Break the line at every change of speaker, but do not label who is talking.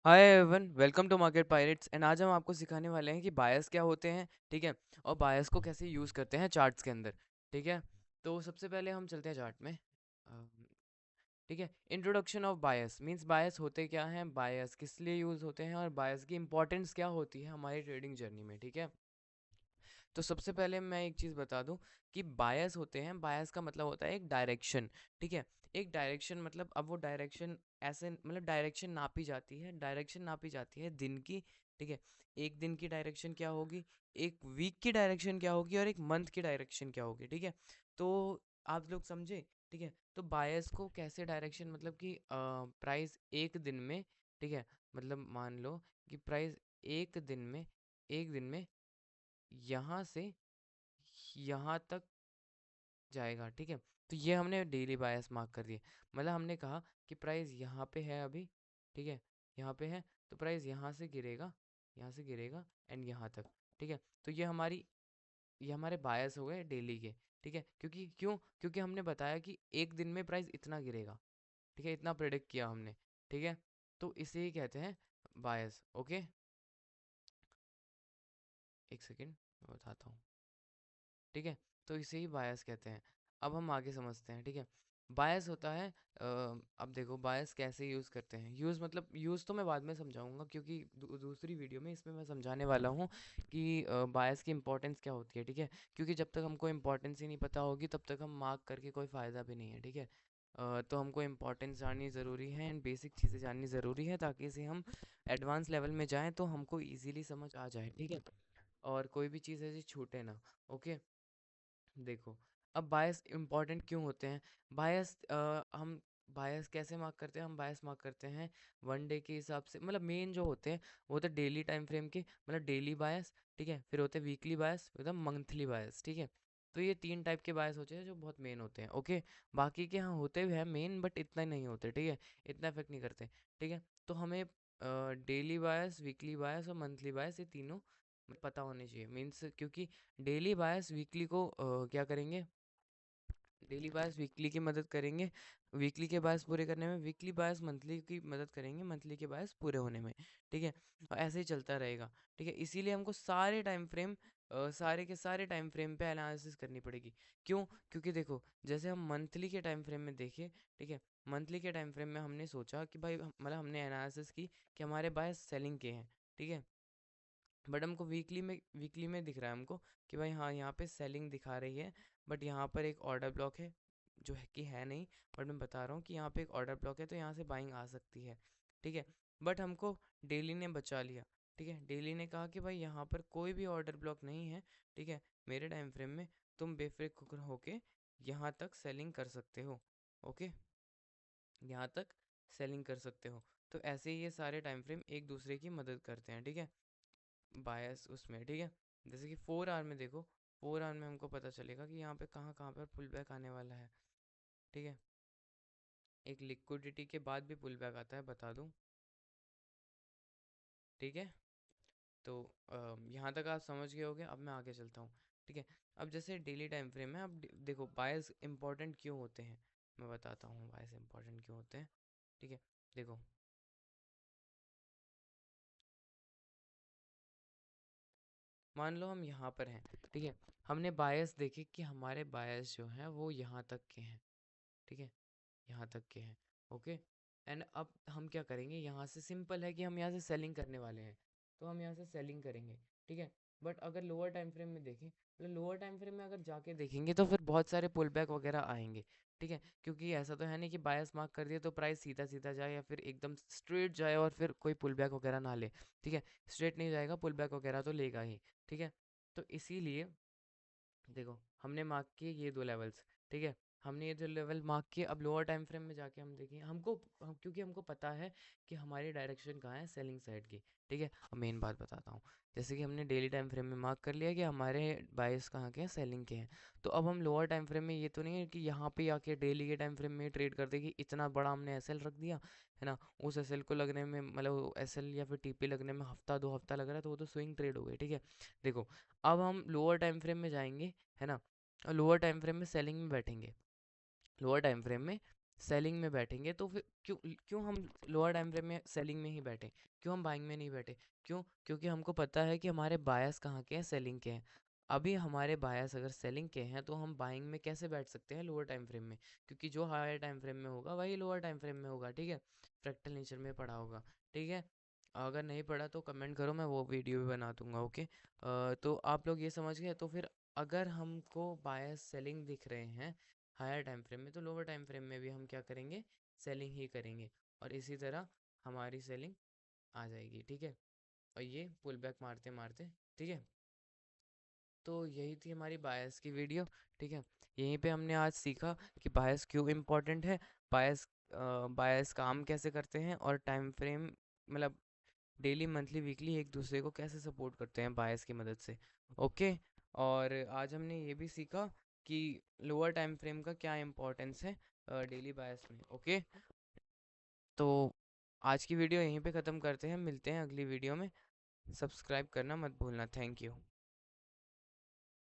Hi everyone, welcome to market pirates. And आज हम आपको सिखाने वाले हैं कि बायस क्या होते हैं। ठीक है। और बायस को कैसे यूज़ करते हैं चार्ट्स के अंदर। ठीक है। तो सबसे पहले हम चलते हैं चार्ट में। ठीक है। इंट्रोडक्शन ऑफ बायस मींस बायस होते क्या हैं, बायस किस लिए यूज़ होते हैं और बायस की इंपॉर्टेंस क्या होती है हमारी ट्रेडिंग जर्नी में। ठीक है। तो सबसे पहले मैं एक चीज़ बता दूं कि बायस होते हैं। बायस का मतलब होता है एक डायरेक्शन। ठीक है। एक डायरेक्शन मतलब अब वो डायरेक्शन ऐसे मतलब डायरेक्शन नापी जाती है, डायरेक्शन नापी जाती है दिन की। ठीक है। एक दिन की डायरेक्शन क्या होगी, एक वीक की डायरेक्शन क्या होगी और एक मंथ की डायरेक्शन क्या होगी। ठीक है। तो आप लोग समझे। ठीक है। तो बायस को कैसे डायरेक्शन मतलब कि प्राइस एक दिन में। ठीक है। मतलब मान लो कि प्राइस एक दिन में यहाँ से यहाँ तक जाएगा। ठीक है। तो ये हमने डेली बायस मार्क कर दिए। मतलब हमने कहा कि प्राइस यहाँ पे है अभी। ठीक है। यहाँ पे है तो प्राइस यहाँ से गिरेगा एंड यहाँ तक। ठीक है। तो ये हमारे बायस हो गए डेली के। ठीक है। क्योंकि हमने बताया कि एक दिन में प्राइस इतना गिरेगा। ठीक है। इतना प्रेडिक्ट किया हमने। ठीक है। तो इसे ही कहते हैं बायस। ओके। एक सेकेंड मैं बताता हूँ। ठीक है। तो इसे ही बायस कहते हैं। अब हम आगे समझते हैं। ठीक है। बायस होता है अब देखो बायस कैसे यूज़ करते हैं। यूज़ तो मैं बाद में समझाऊंगा क्योंकि दूसरी वीडियो में इसमें मैं समझाने वाला हूँ कि बायस की इंपॉर्टेंस क्या होती है। ठीक है। क्योंकि जब तक हमको इंपॉर्टेंस ही नहीं पता होगी तब तक हम मार्क करके कोई फ़ायदा भी नहीं है। ठीक है। तो हमको इंपॉर्टेंस जाननी ज़रूरी है एंड बेसिक चीज़ें जाननी ज़रूरी है ताकि इसे हम एडवांस लेवल में जाएं तो हमको इजीली समझ आ जाए। ठीक है। और कोई भी चीज़ ऐसी छूटे ना। ओके। देखो, अब बायस इम्पोर्टेंट क्यों होते हैं। बायस हम बायस कैसे मार्क करते हैं, हम बायस मार्क करते हैं वन डे के हिसाब से। मतलब मेन जो होते हैं वो होते हैं डेली टाइम फ्रेम के, मतलब डेली बायस। ठीक है। फिर होते हैं वीकली बायस, फिर होता है मंथली बायस। ठीक है। तो ये तीन टाइप के बायस होते हैं जो बहुत मेन होते हैं। ओके। बाकी के हाँ होते भी हैं मेन बट इतना नहीं होते। ठीक है। इतना इफेक्ट नहीं करते। ठीक है। तो हमें डेली बायस, वीकली बायस और मंथली बायस ये तीनों पता होने चाहिए। मीन्स क्योंकि डेली बायस वीकली को क्या करेंगे, डेली बायस वीकली की मदद करेंगे वीकली के बायस पूरे करने में, वीकली बायस मंथली की मदद करेंगे मंथली के बायस पूरे होने में। ठीक है। और ऐसे ही चलता रहेगा। ठीक है। इसीलिए हमको सारे के सारे टाइम फ्रेम पे एनालिसिस करनी पड़ेगी। क्यों? क्योंकि देखो जैसे हम मंथली के टाइम फ्रेम में देखें। ठीक है। मंथली के टाइम फ्रेम में हमने सोचा कि भाई मतलब हमने एनालिसिस की कि हमारे बायस सेलिंग के हैं। ठीक है। बट हमको वीकली में दिख रहा है हमको कि भाई हाँ यहाँ पे सेलिंग दिखा रही है। बट यहाँ पर एक ऑर्डर ब्लॉक है जो है कि है नहीं। बट मैं बता रहा हूँ कि यहाँ पे एक ऑर्डर ब्लॉक है तो यहाँ से बाइंग आ सकती है। ठीक है। बट हमको डेली ने बचा लिया। ठीक है। डेली ने कहा कि भाई यहाँ पर कोई भी ऑर्डर ब्लॉक नहीं है। ठीक है। मेरे टाइम फ्रेम में तुम बेफिक्र होके यहाँ तक सेलिंग कर सकते हो। ओके। यहाँ तक सेलिंग कर सकते हो। तो ऐसे ही ये सारे टाइम फ्रेम एक दूसरे की मदद करते हैं। ठीक है। बायस उसमें। ठीक है। जैसे कि 4 आवर में देखो, 4 आवर में हमको पता चलेगा कि यहाँ पे कहाँ कहाँ पर पुल बैक आने वाला है। ठीक है। एक लिक्विडिटी के बाद भी पुल बैक आता है बता दूं। ठीक है। तो यहाँ तक आप समझ गए होगे। अब मैं आगे चलता हूँ। ठीक है। अब जैसे डेली टाइम फ्रेम है, अब देखो बायस इंपॉर्टेंट क्यों होते हैं। मैं बताता हूँ बायस इंपॉर्टेंट क्यों होते हैं। ठीक है। देखो मान लो हम यहाँ पर हैं। ठीक है। हमने बायस देखे कि हमारे बायस जो हैं वो यहाँ तक के हैं। ठीक है। यहाँ तक के हैं। ओके। एंड अब हम क्या करेंगे, यहाँ से सिंपल है कि हम यहाँ से सेलिंग करने वाले हैं तो हम यहाँ से सेलिंग करेंगे। ठीक है। बट अगर लोअर टाइम फ्रेम में देखें, मतलब लोअर टाइम फ्रेम में अगर जाके देखेंगे तो फिर बहुत सारे पुल बैक वगैरह आएंगे। ठीक है। क्योंकि ऐसा तो है नहीं कि बायस मार्क कर दिया तो प्राइस सीधा सीधा जाए या फिर एकदम स्ट्रेट जाए और फिर कोई पुल बैक वगैरह ना ले। ठीक है। स्ट्रेट नहीं जाएगा, पुल बैक वगैरह तो लेगा ही। ठीक है। तो इसीलिए देखो हमने मार्क किए ये दो लेवल्स। ठीक है। हमने ये जो लेवल मार्क किए, अब लोअर टाइम फ्रेम में जाके हम देखें क्योंकि हमको पता है कि हमारी डायरेक्शन कहाँ है, सेलिंग साइड की। ठीक है। अब मेन बात बताता हूँ। जैसे कि हमने डेली टाइम फ्रेम में मार्क कर लिया कि हमारे बायस कहाँ के हैं, सेलिंग के हैं। तो अब हम लोअर टाइम फ्रेम में ये तो नहीं है कि यहाँ पे आके डेली के टाइम फ्रेम में ट्रेड कर दे कि इतना बड़ा हमने एसएल रख दिया है ना। उस एसएल को लगने में मतलब एसएल या फिर टीपी लगने में हफ्ता 2 हफ्ता लग रहा है तो वो तो स्विंग ट्रेड हो गई। ठीक है। देखो अब हम लोअर टाइम फ्रेम में जाएंगे है ना। लोअर टाइम फ्रेम में सेलिंग में बैठेंगे। लोअर टाइम फ्रेम में सेलिंग में बैठेंगे तो फिर क्यों क्यों हम लोअर टाइम फ्रेम में सेलिंग में ही बैठे, क्यों हम बाइंग में नहीं बैठे? क्यों? क्योंकि हमको पता है कि हमारे बायस कहाँ के हैं, सेलिंग के हैं। अभी हमारे बायस अगर सेलिंग के हैं तो हम बाइंग में कैसे बैठ सकते हैं? लोअर टाइम फ्रेम में, क्योंकि जो हायर टाइम फ्रेम में होगा वही लोअर टाइम फ्रेम में होगा, ठीक है? फ्रैक्टल नेचर में पढ़ा होगा, ठीक है? अगर नहीं पढ़ा तो कमेंट करो, मैं वो वीडियो भी बना दूंगा, ओके? तो आप लोग ये समझ गए? तो फिर अगर हमको बायस सेलिंग दिख रहे हैं हायर टाइम फ्रेम में, तो लोअर टाइम फ्रेम में भी हम क्या करेंगे? सेलिंग ही करेंगे, और इसी तरह हमारी सेलिंग आ जाएगी, ठीक है? और ये पुल बैक मारते मारते, ठीक है? तो यही थी हमारी बायस की वीडियो, ठीक है? यहीं पे हमने आज सीखा कि बायस क्यों इम्पोर्टेंट है, बायस बायस काम कैसे करते हैं, और टाइम फ्रेम मतलब डेली मंथली वीकली एक दूसरे को कैसे सपोर्ट करते हैं बायस की मदद से, ओके? और आज हमने ये भी सीखा कि लोअर टाइम फ्रेम का क्या इम्पोर्टेंस है डेली बायस में, ओके? तो आज की वीडियो यहीं पे ख़त्म करते हैं, मिलते हैं अगली वीडियो में। सब्सक्राइब करना मत भूलना, थैंक यू।